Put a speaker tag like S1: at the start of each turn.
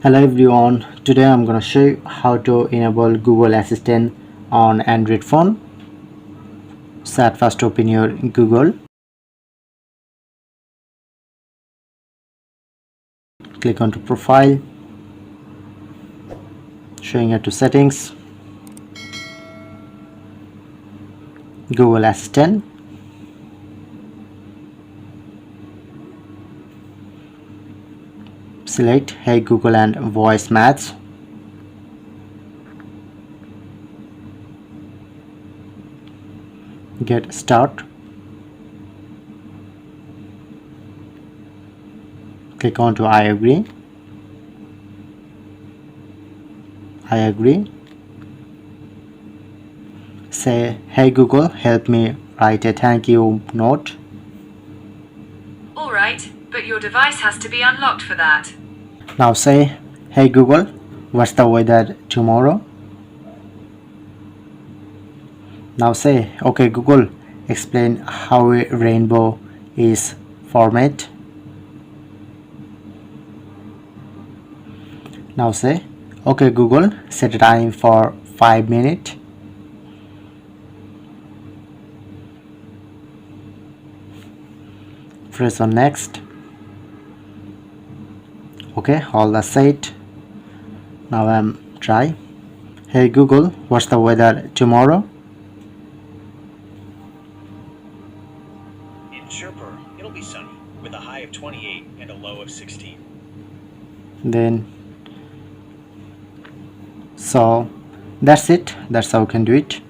S1: Hello everyone, today I'm going to show you how to enable Google Assistant on Android phone. So at first open your Google, click on to profile, showing it to settings, Google Assistant, select Hey Google and voice match. Get start, click on to I agree, say Hey Google, help me write a thank you note.
S2: Alright, but your device has to be unlocked for that.
S1: Now say Hey Google, what's the weather tomorrow? Now say okay Google, explain how a rainbow is formed. Now say okay Google, set a time for 5 minutes. Press on next. Okay, all that's set. Now I'm try. Hey Google, what's the weather tomorrow?
S3: In Sherpur, it'll be sunny, with a high of 28 and a low of 16.
S1: Then so that's it, that's how you can do it.